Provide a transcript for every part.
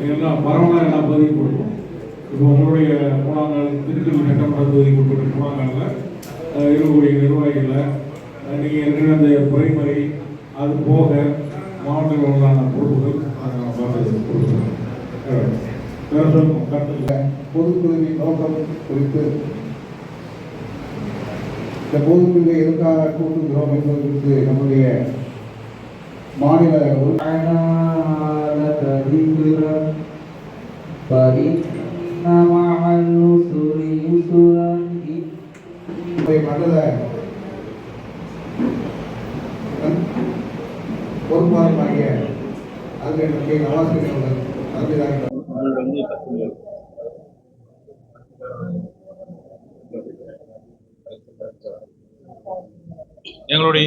எல்லாம் பரவலாக எல்லா பகுதியும் கொடுக்கும். இப்போ உங்களுடைய கூழாங்கல் திருத்தணி சட்டமன்ற தொகுதிக்கு உட்பட்ட கூழாங்கல்ல இருக்கக்கூடிய நிர்வாகிகளில் நீங்கள் இருக்கிற அந்த பிரைமரி அது போக மாவட்டங்களுக்கான பொறுப்புகள் அதை நம்ம பார்த்து கொடுக்குறோம். பொதுக்குழுவின் நோக்கம் குறித்து இந்த பொதுக்குழுவை எதற்காக கூட்டுகிறோம் என்பது குறித்து நம்முடைய மாநில மண்டல பொறுப்பாளராகிய அதில் நவாசிரியர் அவர்கள் எங்களுடைய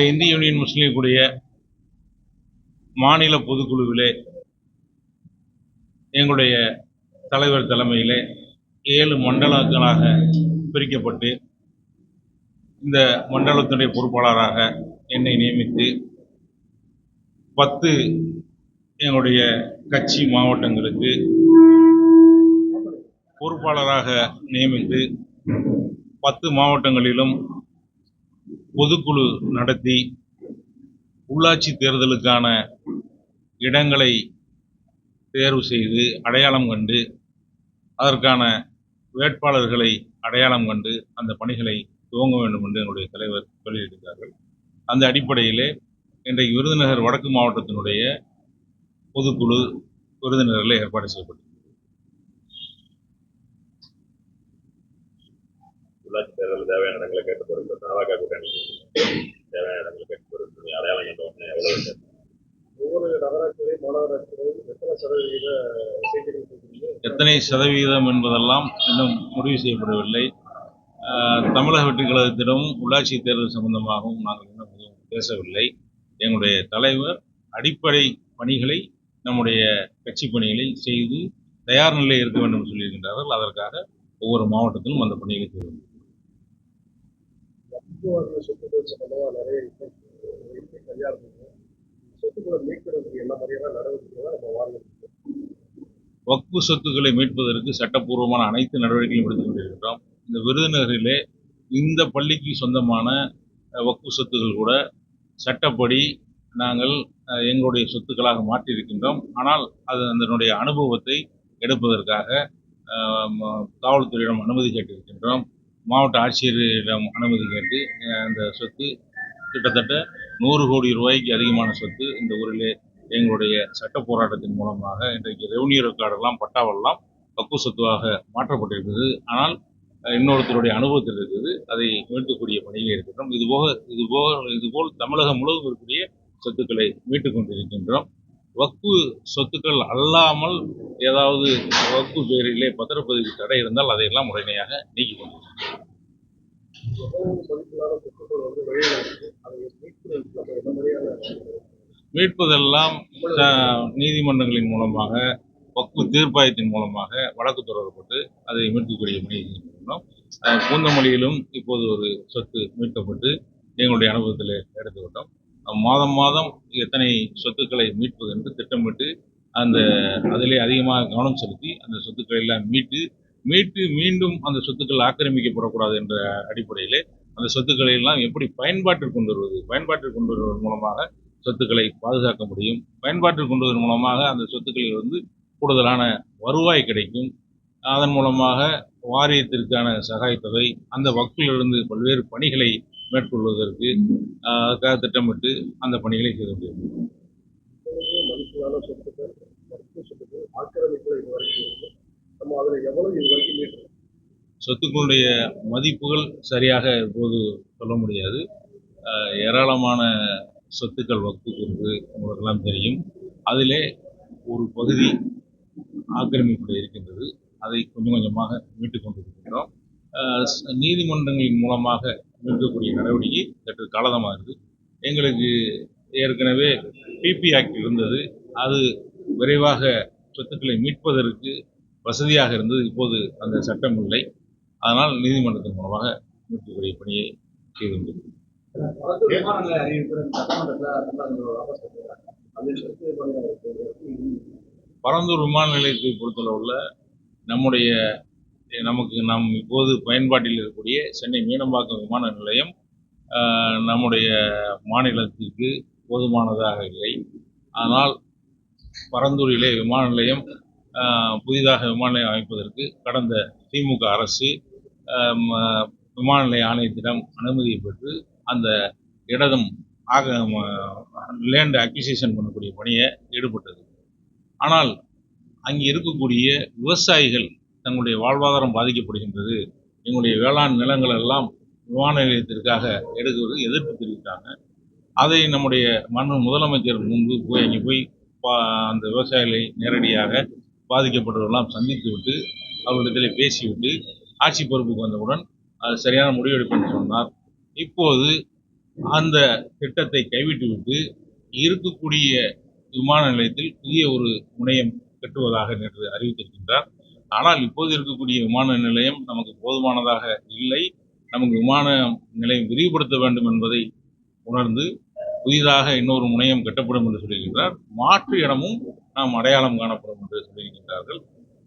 இந்திய யூனியன் முஸ்லீம் லீக்குடைய மாநில பொதுக்குழுவிலே எங்களுடைய தலைவர் தலைமையிலே 7 மண்டலங்களாக பிரிக்கப்பட்டு இந்த மண்டலத்தினுடைய பொறுப்பாளராக என்னை நியமித்து 10 எங்களுடைய கட்சி மாவட்டங்களுக்கு பொறுப்பாளராக நியமித்து 10 மாவட்டங்களிலும் பொதுக்குழு நடத்தி உள்ளாட்சி தேர்தலுக்கான இடங்களை தேர்வு செய்து அடையாளம் கண்டு அதற்கான வேட்பாளர்களை அடையாளம் கண்டு அந்த பணிகளை துவங்க வேண்டும் என்று எங்களுடைய தலைவர் சொல்லியிருக்கிறார்கள். அந்த அடிப்படையிலே இன்றைக்கு விருதுநகர் வடக்கு மாவட்டத்தினுடைய பொதுக்குழு விருதுநகரில் ஏற்பாடு செய்யப்பட்டது. உள்ளாட்சி தேர்தல் தேவையான இடங்களை கேட்டு போறது தேவையான இடங்களை கேட்டு போறது அடையாளம் கண்டவங்க எவ்வளவு ஒவ்வொரு நகராட்சியிலே மாநகராட்சியிலே எத்தனை சதவீதம் என்பதெல்லாம் இன்னும் முடிவு செய்யப்படவில்லை. தமிழக வெற்றி கழகத்திடம் உள்ளாட்சி தேர்தல் சம்பந்தமாகவும் நாங்கள் இன்னும் எதுவும் பேசவில்லை. எங்களுடைய தலைவர் அடிப்படை பணிகளை நம்முடைய கட்சி பணிகளை செய்து தயார் நிலையில் இருக்க வேண்டும் என்று சொல்லியிருக்கின்றார்கள். அதற்காக ஒவ்வொரு மாவட்டத்திலும் அந்த பணிகளை செய்ய வேண்டும். வக்ஃபு சொத்துக்களை மீட்பதற்கு சட்டப்பூர்வமான அனைத்து நடவடிக்கைகளும் எடுத்துக் கொண்டிருக்கிறோம். இந்த விருதுநகரிலே இந்த பள்ளிக்கு சொந்தமான வக்ஃபு சொத்துக்கள் கூட சட்டப்படி நாங்கள் எங்களுடைய சொத்துக்களாக மாற்றியிருக்கின்றோம். ஆனால் அதனுடைய அனுபவத்தை எடுப்பதற்காக காவல்துறையிடம் அனுமதி கேட்டிருக்கின்றோம். மாவட்ட ஆட்சியரிடம் அனுமதி கேட்டு அந்த சொத்து கிட்டத்தட்ட 100 கோடி ரூபாய்க்கு அதிகமான சொத்து இந்த ஊரிலே எங்களுடைய சட்ட போராட்டத்தின் மூலமாக இன்றைக்கு ரெவன்யூ ரெக்கார்டெல்லாம் பட்டாவெல்லாம் வக்ஃபு சொத்துவாக மாற்றப்பட்டிருக்கிறது. ஆனால் இன்னொருத்தருடைய அனுபவத்தில் இருக்குது. அதை மீட்கக்கூடிய பணியில் இருக்கின்றோம். இதுபோல் தமிழகம் முழுவதும் இருக்கக்கூடிய சொத்துக்களை மீட்டுக் கொண்டிருக்கின்றோம். வக்ஃபு சொத்துக்கள் அல்லாமல் ஏதாவது வக்ஃபு பேரிலே பத்திரப்பதிவு தடை இருந்தால் அதையெல்லாம் உடனடியாக நீக்கிக் கொண்டிருக்கின்றோம். மீட்பதெல்லாம் நீதிமன்றங்களின் மூலமாக வக்ஃபு தீர்ப்பாயத்தின் மூலமாக வழக்கு தொடரப்பட்டு அதை மீட்கக்கூடிய பணியை செய்கின்றோம். பூந்தமல்லியிலும் இப்போது ஒரு சொத்து மீட்கப்பட்டு எங்களுடைய அனுபவத்தில் எடுத்துக்கிட்டோம். மாதம் மாதம் எத்தனை சொத்துக்களை மீட்பது என்று திட்டமிட்டு அதிலே அதிகமாக கவனம் செலுத்தி அந்த சொத்துக்களை எல்லாம் மீட்டு மீண்டும் அந்த சொத்துக்கள் ஆக்கிரமிக்கப்படக்கூடாது என்ற அடிப்படையிலே அந்த சொத்துக்களை எல்லாம் எப்படி பயன்பாட்டிற்கு கொண்டு வருவதன் மூலமாக சொத்துக்களை பாதுகாக்க முடியும். பயன்பாட்டிற்கு கொண்டு வருவதன் மூலமாக அந்த சொத்துக்களில் கூடுதலான வருவாய் கிடைக்கும். அதன் மூலமாக வாரியத்திற்கான சகாயத்தொகை அந்த வக்ஃபிலிருந்து பல்வேறு பணிகளை மேற்கொள்வதற்கு அதுக்காக திட்டமிட்டு அந்த பணிகளை செய்து முடியும். சொத்துக்களுடைய மதிப்புகள் சரியாக இப்போது சொல்ல முடியாது. ஏராளமான சொத்துக்கள் வக்ஃபுக்கு இருக்கு, உங்களுக்கெல்லாம் தெரியும். அதிலே ஒரு பகுதி ஆக்கிரமிப்பு இருக்கின்றது. அதை கொஞ்சம் கொஞ்சமாக மீட்டுக் கொண்டிருக்கின்றோம். நீதிமன்றங்களின் மூலமாக மீட்கக்கூடிய நடவடிக்கை சற்று காலமாக இருக்குது. எங்களுக்கு ஏற்கனவே பிபி ஆக்ட் இருந்தது. அது விரைவாக சொத்துக்களை மீட்பதற்கு வசதியாக இருந்தது. இப்போது அந்த சட்டம் இல்லை. அதனால் நீதிமன்றத்தின் மூலமாக மீட்கக்கூடிய பணியை செய்து கொண்டிருக்கிறோம். பரந்தூர் விமான நிலையத்தை பொறுத்தளவுல நம்முடைய நாம் இப்போது பயன்பாட்டில் இருக்கக்கூடிய சென்னை மீனம்பாக்கம் விமான நிலையம் நம்முடைய மாநிலத்திற்கு போதுமானதாக இல்லை. ஆனால் பரந்தூரிலே விமான நிலையம் புதிதாக விமான நிலையம் அமைப்பதற்கு கடந்த திமுக அரசு விமான நிலைய ஆணையத்திடம் அனுமதியை பெற்று அந்த இடதும் லேண்ட் அக்விசிஷன் பண்ணக்கூடிய பணியை ஈடுபட்டது. ஆனால் அங்கே இருக்கக்கூடிய விவசாயிகள் தங்களுடைய வாழ்வாதாரம் பாதிக்கப்படுகின்றது, எங்களுடைய வேளாண் நிலங்கள் எல்லாம் விமான நிலையத்திற்காக எடுக்கிறது எதிர்ப்பு தெரிவித்தாங்க. அதை நம்முடைய முதலமைச்சர் முன்பு போய் அங்கே போய் அந்த விவசாயிகளை நேரடியாக பாதிக்கப்பட்டவர்களெல்லாம் சந்தித்து விட்டு அவர்களிடத்தில் பேசிவிட்டு ஆட்சி பொறுப்புக்கு வந்தவுடன் அது சரியான முடிவெடுப்பு சொன்னார். இப்போது அந்த திட்டத்தை கைவிட்டுவிட்டு இருக்கக்கூடிய விமான நிலையத்தில் புதிய ஒரு முனையம் கட்டுவதாக நேற்று அறிவித்திருக்கின்றார். ஆனால் இப்போது இருக்கக்கூடிய விமான நிலையம் நமக்கு போதுமானதாக இல்லை. நமக்கு விமான நிலையம் விரிவுபடுத்த வேண்டும் என்பதை உணர்ந்து புதிதாக இன்னொரு முனையம் கட்டப்படும் என்று சொல்லியிருக்கிறார். மாற்று இடமும் நாம் அடையாளம் காணப்படும் என்று சொல்லியிருக்கின்றார்கள்.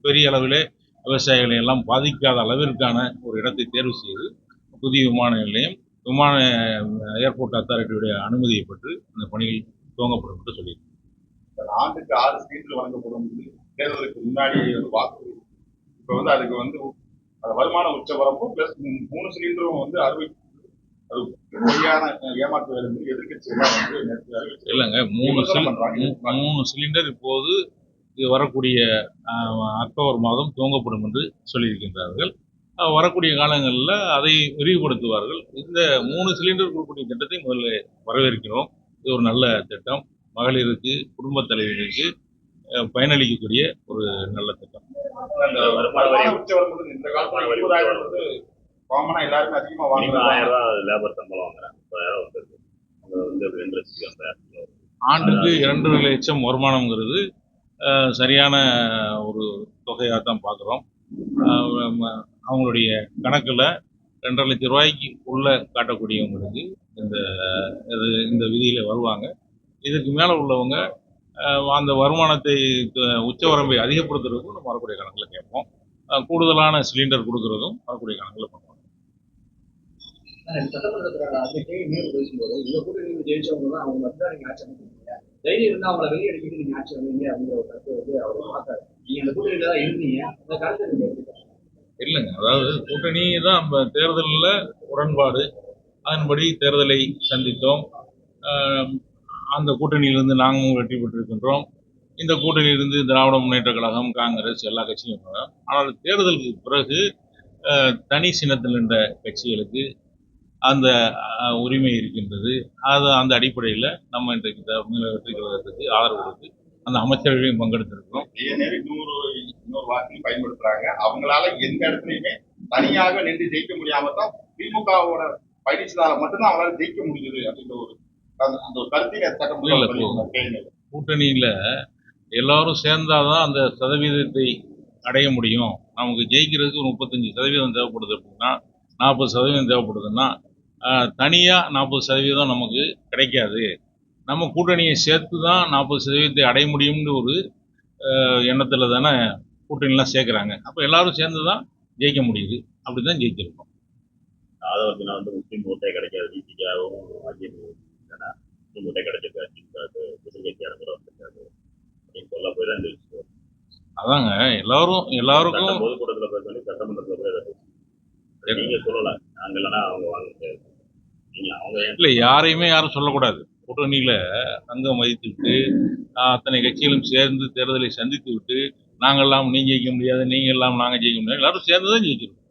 பெரிய அளவிலே விவசாயிகளை எல்லாம் பாதிக்காத அளவிற்கான ஒரு இடத்தை தேர்வு செய்து புதிய விமான நிலையம் ஏர்போர்ட் அத்தாரிட்டியுடைய அனுமதியை பெற்று அந்த பணிகள் துவங்கப்படும் என்று சொல்லியிருக்கிறார். ஆண்டுக்கு 6 சிலிண்டர் வழங்கப்படும் தேர்தலுக்கு முன்னாடி ஒரு வாக்கு. இப்போ அதுக்கு அது வருமான உச்சவரம்பும் பிளஸ் 3 சிலிண்டரும் அறிவிப்பு அது பொய்யான ஏமாற்று வேலை எதிர்கட்சிகள் இல்லைங்க. 3 சிலிண்டர் இப்போது இது வரக்கூடிய அக்டோபர் மாதம் துவங்கப்படும் என்று சொல்லியிருக்கின்றார்கள். வரக்கூடிய காலங்களில் அதை விரிவுபடுத்துவார்கள். இந்த 3 சிலிண்டர் கொடுக்கக்கூடிய திட்டத்தை முதல்ல வரவேற்கிறோம். இது ஒரு நல்ல திட்டம். மகளிருக்கு, குடும்பத் தலைவர்களுக்கு பயனளிக்கக்கூடிய ஒரு நல்ல திட்டம். இந்த காலத்தில் 20,000 காமனா எல்லாருமே அதிகமாக வாங்குறாங்க. 1000 ரூபாய் லேபர் சம்பளம் வாங்குறாங்க. 30,000 ஆண்டுக்கு 2 லட்சம் வருமானம்ங்கிறது சரியான ஒரு தொகையாக தான் பார்க்குறோம். அவங்களுடைய கணக்கில் 2.5 லட்சம் ரூபாய்க்கு உள்ள காட்டக்கூடியவங்களுக்கு இந்த விதியில் வருவாங்க. இதுக்கு மேலே உள்ளவங்க அந்த வருமானத்தை உச்சவரம்பை அதிகப்படுத்துறதுக்கும் நம்ம வரக்கூடிய கணக்கில் கேட்போம். கூடுதலான சிலிண்டர் கொடுக்கறதும் வரக்கூடிய கணக்கில் பண்ணுவோம். தைரியம் இருந்தா அவங்களை வெளியே அடிக்கிட்டு நீங்க ஆட்சி வந்தீங்க அப்படிங்கிற ஒரு கருத்து அவர் பார்த்தாரு. நீங்க அந்த கூட்டணியில தான் இருந்தீங்க, அந்த கருத்தை நீங்க இல்லைங்க. அதாவது கூட்டணி தான் நம்ம தேர்தலில் உடன்பாடு, அதன்படி தேர்தலை சந்தித்தோம். அந்த கூட்டணியிலிருந்து நாங்களும் வெற்றி பெற்றிருக்கின்றோம். இந்த கூட்டணியிலிருந்து திராவிட முன்னேற்ற கழகம், காங்கிரஸ் எல்லா கட்சியும் இருக்காங்க. ஆனால் தேர்தலுக்கு பிறகு தனி சின்னத்தில் நின்ற கட்சிகளுக்கு அந்த உரிமை இருக்கின்றது. அது அந்த அடிப்படையில் நம்ம இன்றைக்கு தமிழக வெற்றி கழகத்துக்கு ஆதரவு கொடுத்து அந்த அமைச்சர்களையும் பங்கெடுத்திருக்கிறோம். இன்னொரு வார்த்தையும் பயன்படுத்துறாங்க. அவங்களால எந்த இடத்துலையுமே தனியாக நின்று ஜெயிக்க முடியாம தான் திமுகவோட பயணிச்சதால மட்டும்தான் அவங்களால ஜெயிக்க முடியுது அப்படின்ற அந்த ஒரு கருத்தை கூட்டணியில எல்லாரும் சேர்ந்தாதான் அந்த சதவீதத்தை அடைய முடியும். நமக்கு ஜெயிக்கிறதுக்கு 35% தேவைப்படுது அப்படின்னா, 40% தேவைப்படுதுன்னா தனியாக 40% நமக்கு கிடைக்காது. நம்ம கூட்டணியை சேர்த்து தான் 40% அடைய முடியும்னு ஒரு எண்ணத்தில் தானே கூட்டணிலாம் சேர்க்குறாங்க. அப்போ எல்லாரும் சேர்ந்து தான் ஜெயிக்க முடியுது. அப்படி தான் ஜெயிச்சிருக்கோம். ஆதவத்தினா முஸ்லீம் ஓட்டே கிடைக்காது. டிசிக்காகவும் முஸ்லீம் ஓட்டே கிடைச்சிருக்காது. எதிர்கட்சியான கூட வந்திருக்காது அப்படின்னு சொல்ல போய் தான் ஜெயிச்சு. அதாங்க எல்லாருக்கும் பொதுக்கூட்டத்தில் போய் சொல்லி சட்டமன்றத்தில் போய் நீங்க சொல்லலாம். நாங்கள் இல்லைன்னா அவங்க வாங்க முடியாது. இல்லை, யாரையுமே யாரும் சொல்லக்கூடாது. கூட்டணியில் அங்கம் வகித்துவிட்டு அத்தனை கட்சிகளும் சேர்ந்து தேர்தலை சந்தித்து விட்டு நாங்கள் எல்லாம் நீங்க ஜெயிக்க முடியாது, நீங்க எல்லாம் நாங்கள் ஜெயிக்க முடியாது, எல்லாரும் சேர்ந்து தான் ஜெயிச்சிருக்கோம்.